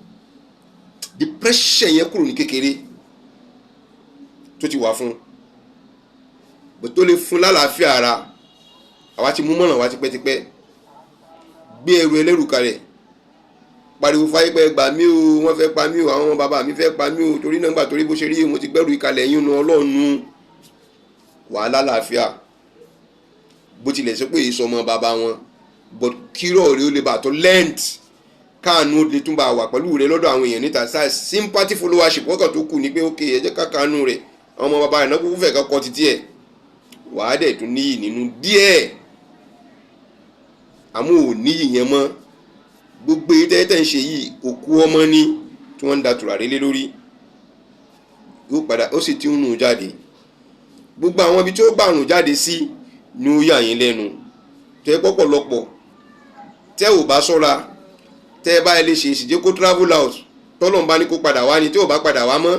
depression yẹn kúrò ní kékeré tó ti wà fún bó tó lè fún lálàáfíà ara àwa ti mú mọ̀ràn wá tipẹ́tipẹ́ gbé ẹrù ẹlẹ́rù kalẹ̀ pariwo fáyé pé gbà mí o wọ́n fẹ́ pa mí o àwọn ọmọ bàbá mi fẹ́ pa mí o torí náà gbà torí bó ṣe rí mo ti gbẹ́rù ìkalẹ̀ yín nu Ọlọ́run wàhálà láàfíà bó tilẹ̀ sọ pé èso ọmọ bàbá wọn but kírọ̀ rẹ ó lè bà tó lent káànú ó lè tún bá wà pẹ̀lú rẹ lọ́dọ̀ àwọn èèyàn níta sáà sympathy followership wọ́kàn tó kù ní pé ok ẹ jẹ́ ká kánú rẹ̀ àwọn ọmọ bàbá rẹ̀ náà kúkú fẹ́ kọ́kọ́ títí ẹ̀ wàá dẹ̀ tún níyì nínú díẹ̀ àmọ́ ò níyì yẹn mọ́ gbogbo tẹ́tẹ́ ń ṣe yìí òkú ọmọ ní tí wọ́n ń da tùràrí lé lórí yóò padà ó sì ti ń nù jáde gbogbo àwọn ibi tí ó bá rùn jáde sí ni ó yà yín lẹ́nu tẹ́ pọ̀pọ̀lọpọ̀ tẹ́ ò bá ṣọ́ra tẹ́ bá ẹ lè ṣe ìṣìjẹ́ kó travel out tọ́lọ̀ ń bá ní kó padà wá ni tí ò bá padà wá mọ́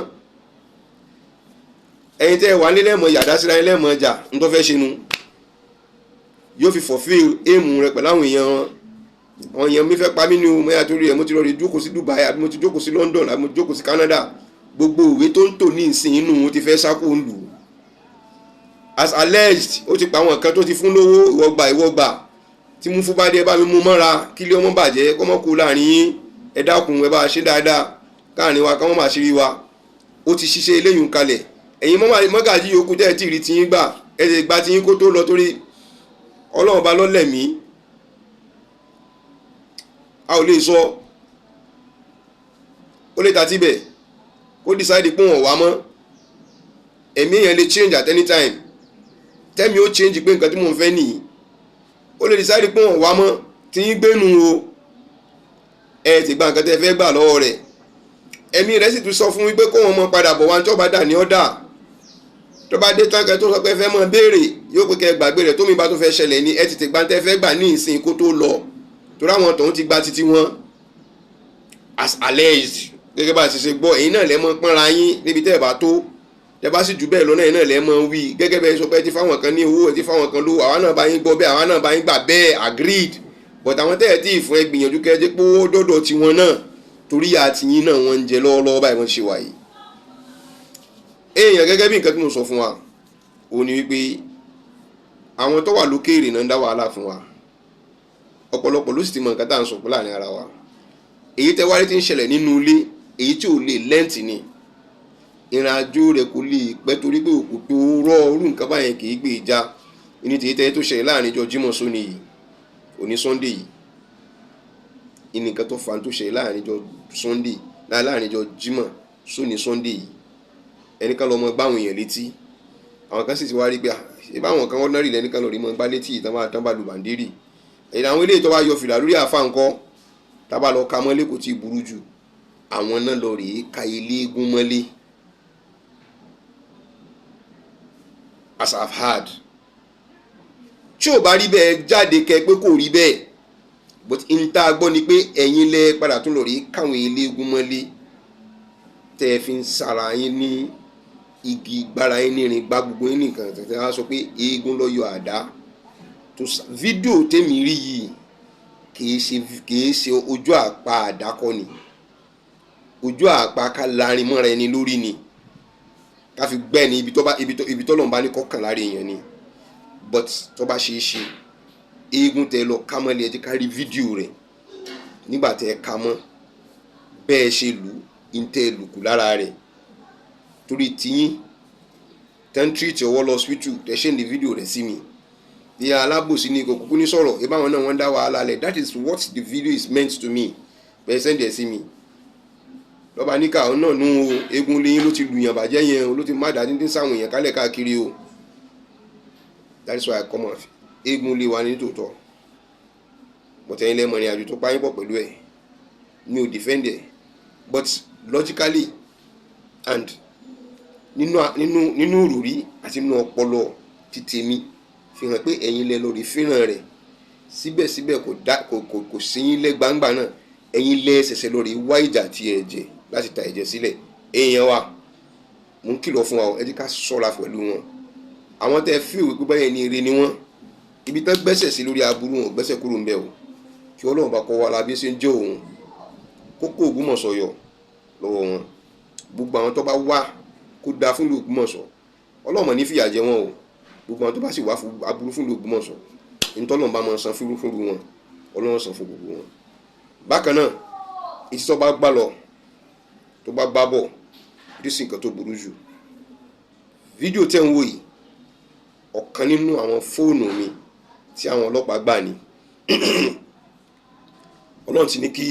ẹ̀yin tẹ́ wà nílẹ̀ mọ̀ yàdá síra ilẹ̀ mọ̀ ọjà ń tó fẹ́ ṣe nu yóò fi fulfill éèmù rẹ pẹ̀lú àwọn èèyàn mi fẹ́ pa mí ní o mẹ́ta torí ẹ̀ mo ti lọ rí jókòó sí Dubai àbí mo ti jókòó sí London àbí mo ti jókòó sí Canada gbogbo ìwé tó ń tò ní ìsìn inú wọn ti fẹ́ sákò ń lù as alleged ó ti pa àwọn kan tó ti fún lówó ìwọ́gbà tí mú fún bá dé bá mi mú mọ́ra kí lé ọmọ bàjẹ́ kọ́ mọ́ kú láàrin yín ẹ dákun ẹ bá ṣe dáadáa káàrin wa káwọn máa ṣe rí wa ó ti ṣiṣẹ́ eléyìí kalẹ̀ ẹ̀yin mọ́gàjí yòókù tẹ́ ẹ ti rí tiyín gbà ẹ lè gba tiyín kó tó lọ torí Ọlọ́run bá lọ́lẹ̀mí a ò lè sọ ó lè tàtí bẹ̀ kó decide pé wọ́n wá mọ́ ẹ̀mí èèyàn lè change at any time tẹ́mi ó change pé nǹkan tí mò ń fẹ́ nìyí ó lè decide pé wọ́n wá mọ́ tí yín gbénu o ẹ ti gba nǹkan tẹ́ fẹ́ gbà lọ́wọ́ rẹ̀ ẹ̀mí rẹ̀ sì tún sọ fún wípé kó wọn mọ padà bọ̀ wá tó bá dà ní ọ̀dà tó bá dé tán kẹ́ tó sọ pé fẹ́ mọ béèrè yóò pé kẹ́ gbàgbé rẹ̀ tómi bá tó fẹ́ ṣẹlẹ̀ ní ẹ ti gba tẹ́ fẹ́ gbà ní ìsìn kó tó lọ torí àwọn tòun ti gba títí wọn as alleged gẹ́gẹ́ bá a ṣe ṣe gbọ́ èyí náà lẹ́mọ̀ pọ́nra yín níbi tẹ́ ẹ̀ bá tó tẹ́ bá sì jù bẹ́ẹ̀ lọ́nà yìí náà lẹ́mọ̀ wí gẹ́gẹ́ bẹ́ẹ̀ sọ pé ẹ ti fáwọn kan ní owó ẹ ti fáwọn kan lówó àwa náà bá yín gbọ́ bẹ́ẹ̀ àwa náà bá yín gbà bẹ́ẹ̀ agreed but àwọn tẹ́ ẹ̀ tí ì fún ẹ gbìyànjú kẹ́ ẹ jẹ́ pé ó dọ́dọ̀ tiwọn náà torí àtìyín náà wọ́n ń jẹ lọ́wọ́lọ́wọ́ báyìí wọ́n ṣe wà yìí. èèyàn gẹ́gẹ́ bí nǹkan tí mo sọ fún wa òun ni wípé àwọn tó wà lókèèrè náà ń dá wàhálà fún wa ọ̀pọ̀lọpọ̀ ló sì ti mọ nǹkan tá à ń sọ pé láàrin ara wa èyí tẹ́ wáyé tí ń ṣẹlẹ̀ nínú ilé èyí tí ò lè lẹ́ǹtì ni ìrìnàjò rẹ̀ kò lè pẹ́ torí pé òkú tó rọ́ orú nǹkan báyẹn kì í gbé ìjà ní tèyí tẹ́ tó ṣẹlẹ̀ láàrin ìjọ Jímọ̀ sóni yìí òní Sunday yìí ìnìkan tó fa tó ṣẹlẹ̀ láàrin ìjọ Sunday láàrin ìjọ Jímọ̀ sóni Sunday yìí ẹnìkan lọ́mọ gbáwọn èèyàn létí àwọn kan sì ti wá rí pé ìbáwọn kan ordinary lẹ́nìkan lọ́ọ́ rí mọ́ gbá létí ìtàn bá lu bàndírì èyí àwọn eléyìí tó wá yọ fìlà lórí àfa ńkọ́ tábà lọ ka mọ́lé kò tí ì burú jù àwọn náà lọ rèé ka eléégún mọ́lé as I've heard tí ò bá rí bẹ́ẹ̀ jáde kẹ pé kò rí bẹ́ẹ̀ but n ta gbọ́ ni pé ẹ̀yin lẹ padà tún lọ rèé káwọn eléégún mọ́lé tẹ́ ẹ fi ń sára yín ní igi gbára yín nírin gbá gbogbo yín nìkan tẹ́ wá sọ pé eégún ló yọ àdá tó fídíò tèmi rí yìí kìí ṣe ojú àpá àdákọ́ ni ojú àpá ká lárin mọ́ra ẹni lórí ni ká fi gbẹ́ ni ibi tó lọ́nba ní kọ́kàn lára èèyàn ni but tó bá ṣe é ṣe eégún tẹ lọ ká mọ́lẹ̀ ẹ jẹ́ ká rí fídíò rẹ̀ nígbà tẹ ká mọ́ bẹ́ẹ̀ ṣe lù ń tẹ lùkù lára rẹ̀ torí tiyín tẹ́ńtírìtì ọwọ́ lọ hospital tẹ ṣe ní fídíò rẹ̀ sí mi ìyá alábòsí ni kò kúkú ní sọ̀rọ̀ ìbáwọn náà wọ́n dá wàhálà lẹ̀ that is what the video is meant to me bẹ́ẹ̀ sẹ́ndì ẹ̀ sí mi lọ́ba níkà ọ̀hún náà nú eégún lẹ́yìn ló ti lùyàn bàjẹ́ yẹn o ló ti má dá dídín sáwọn èèyàn kálẹ̀ káàkiri o that is why I come out eégún lé wa ní tòótọ́ bọ̀tẹ́yìn lẹ́mọ̀rin àjò tó páyín pọ̀ pẹ̀lú ẹ̀ mi ò defend ẹ̀ but logically and nínú òrùrí àti nínú ọpọlọ ti tèmi fi hàn pé ẹ̀yin lẹ lórí fíran rẹ̀ síbẹ̀síbẹ̀ kò sí yín lẹ́ gbangba náà ẹ̀yin lẹ ṣẹ̀ṣẹ̀ lórí wá ìjà ti ẹ̀jẹ̀ láti ta ẹ̀jẹ̀ sílẹ̀ èèyàn wa mò ń kìlọ̀ fún wa ẹ jẹ́ ká ṣọ́ra pẹ̀lú wọn àwọn tẹ́ fi òwe pípẹ́ yẹn ní eré ni wọ́n ibi tán gbẹ́sẹ̀ sí lórí aburú wọn gbẹ́sẹ̀ kúrò ń bẹ̀ o kí Ọlọ́run bá kọ́ wa la bí ṣe ń jẹ́ òun kókó Ògbómọ̀ṣọ́ yọ lọ́wọ́ wọn gbogbo àwọn tó bá wá kó da fún Ògbómọ̀ṣọ́ Ọlọ́run ní fìyà jẹ wọn o gbogbo àwọn tó bá sì wá fún aburú fún Ògbómọ̀ṣọ́ ìtọ́lọ́run bá máa san fúrú wọn Ọlọ́run san fún gbogbo wọn. bákan náà ìtí tó bá gbà lọ tó bá gbà bọ̀ ìdí sí nǹkan tó burú jù fídíò tẹ́ ń wò yìí ọ̀kan nínú àwọn fóònù mi tí àwọn ọlọ́pàá gbà ní Ọlọ́run ti ní kí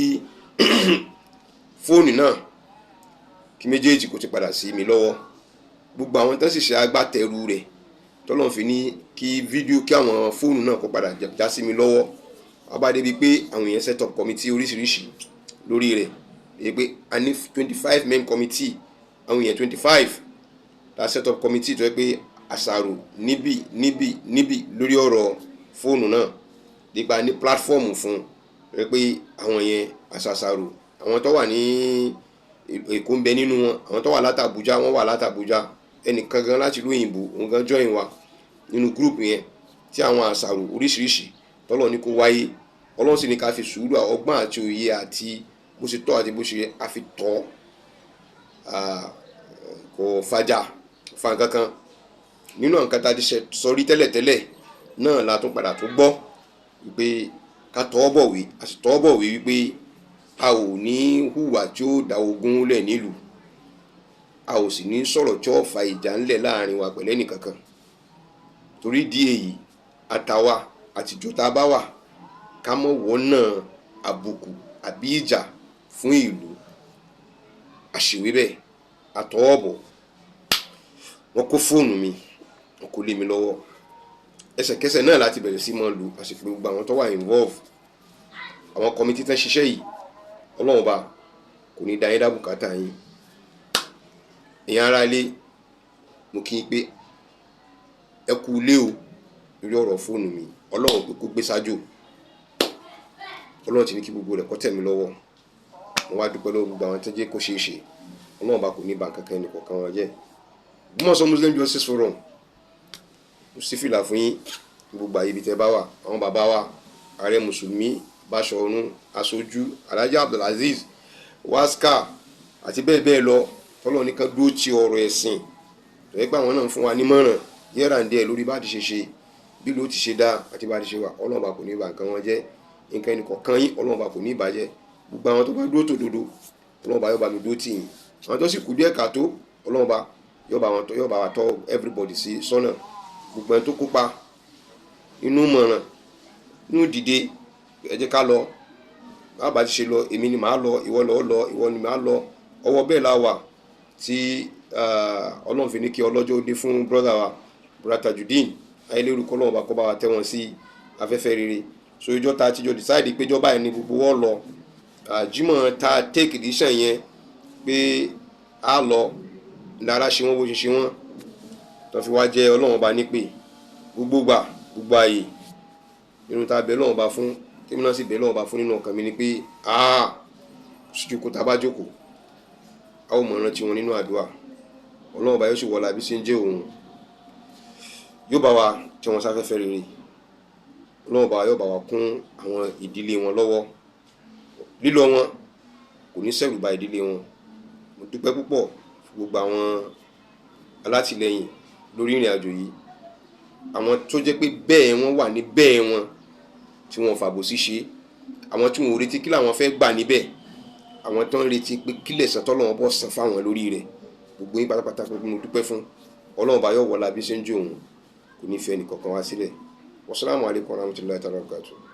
fóònù náà kí méjèèjì kò ti padà sí mi lọ́wọ́ gbogbo àwọn tó sì ṣe agbátẹrù rẹ̀ tọ́lọ́run fi ní kí fídíò kí àwọn fóònù náà kó padà já sí mi lọ́wọ́ ọba débi pé àwọn èèyàn set up committee oríṣiríṣi lórí rẹ̀ èyí pé a ní 25 men committee àwọn èèyàn 25 la set up committee tó yẹ pé àṣàrò níbì lórí ọ̀rọ̀ fóònù náà nípa ní platform fún rẹ pé àwọn yẹn àṣàṣàrò àwọn tó wà ní Èkó ń bẹ nínú wọn àwọn tó wà látàbújá wọn wà látàbújá ẹnìkan gan láti ìlú òyìnbó òun gan join wa nínú group yẹn tí àwọn àṣàrò oríṣiríṣi tọ́lọ́ ní kó wáyé Ọlọ́run sì ní ká fi sùúrù ọgbọ́n àti òye àti bó ṣe tọ́ àti bó ṣe yẹ a fi tọ́ kò fàjà fa nǹkan kan nínú nǹkan tá a ti sọrí tẹ́lẹ̀tẹ́lẹ̀ náà la tún padà tó gbọ́ wípé ká tọ́ bọ̀wé a sì tọ́ bọ̀wé wípé a ò ní hùwà tí ó dá ogun lẹ̀ nílùú a ò sì ní sọ̀rọ̀ tí ó fa ìjà ńlẹ̀ láàrin wa pẹ̀lẹ́ nìkankan torí di èyí àtàwa àtijọ́ tá a bá wà ká mọ̀ wọ́n náà àbùkù àbí ìjà fún ìlú àṣìwé bẹ́ẹ̀ àtọwọ́bọ̀ wọ́n kó fóònù mi wọ́n kó lé mi lọ́wọ́ ẹsẹ̀kẹsẹ̀ náà láti bẹ̀rẹ̀ sí máa lò àṣìpé gbogbo àwọn tó wà involve àwọn kọmitì tán ṣiṣẹ́ yìí Ọlọ́run bá kò ní dá yín dá bùkátà yín èèyàn ara ilé mo kí n pé ẹ kú ilé o lórí ọ̀rọ̀ fóònù mi Ọlọ́run pé kó gbé sájò Ọlọ́run ti ní kí gbogbo rẹ̀ kó tẹ̀ mí lọ́wọ́ mo wá dúpẹ́ lọ́wọ́ gbogbo àwọn tó jẹ́ kó ṣeé ṣe Ọlọ́run bá kò ní bà kankan ẹnì kọ̀ọ̀kan wọn jẹ́ Ògbómọ̀ṣọ́ Muslim Justice Forum mo sì fìlà fún yín gbogbo àyè ibi tẹ́ bá wà àwọn bàbá wa ààrẹ mùsùlùmí Báṣọ̀run aṣojú Alhaji Abdulaziz Waska àti bẹ́ẹ̀ bẹ́ẹ̀ lọ tọ́lọ́ nìkan dúró ti ọ̀rọ̀ ẹ̀sìn tó yẹ pé àwọn náà fún wa nímọ̀ràn yẹ́ra ń dẹ́ lórí bá ti ṣe bí ló ti ṣe dá àti bá ti ṣe wà Ọlọ́run bá kò ní bà nǹkan wọn jẹ́ nǹkan ẹnì kọ̀ọ̀kan yín Ọlọ́run bá kò ní ìbàjẹ́ gbogbo àwọn tó bá dúró tòdodo Ọlọ́run bá yóò bá mi dúró tì yín àwọn tó sì kú díẹ̀ káàtó Ọlọ́run bá yóò bá wa tọ́ everybody sí sọ́nà gbogbo ẹni tó kópa inú mọ̀ràn inú dìde ẹ jẹ́ ká lọ bá ti ṣe lọ èmi ni màá lọ ìwọ ìwọ ni màá lọ ọwọ́ bẹ́ẹ̀ la wà tí Ọlọ́run fi ní kí ọlọ́jọ́ dé fún brother wa brother Tajudeen ayélujára Ọlọ́run bá kọ́ bá wa tẹ́ wọn sí afẹ́fẹ́ rere so ìjọ ta ti jọ decide pé ìjọba ẹni gbogbo wọ́n lọ Jímọ̀ ta take decision yẹn pé a lọ lára ṣe wọ́n bó ṣe ṣe wọ́n tó fi wá jẹ́ Ọlọ́run ọba nípè gbogbo gbà gbogbo ààyè nínú ta bẹ̀ Ọlọ́run ọba fún tèmi náà sì bẹ̀ Ọlọ́run ọba fún nínú ọkàn mi ni pé ṣùjúkú tá bá jókòó a ó mọ̀ rántí wọn nínú àdúrà Ọlọ́run ọba yóò sì wọlá bí sí ń jẹ́ òun yóò bá wa tí wọ́n sáfẹ́fẹ́ rere Ọlọ́run ọba yóò bá wa kún àwọn ìdílé wọn lọ́wọ́ lílọ wọn kò ní ṣẹ̀rù bà ìdílé wọn. Mo dúpẹ́ púpọ̀ fún gbogbo àwọn alátìlẹyìn lórí ìrìn àjò yìí àwọn tó jẹ́ pé bẹ́ẹ̀ wọ́n wà ní bẹ́ẹ̀ wọn tí wọ́n fàbò sí ṣe àwọn tí wọ́n retí kí làwọn fẹ́ gbà níbẹ̀ àwọn tó ń retí pé kílẹ̀ sàn tọ́lọ́wọ́n bọ̀ sàn fáwọn lórí rẹ̀ gbogbo yín pátápátá pé mo dúpẹ́ fún Ọlọ́run bá yọ̀ wọlá bí ṣe ń jó òun kò ní fẹ́ ẹnì kankan wá sílẹ̀. Wassalamu alaikum warahmatullahi ta'ala wabarakatuh.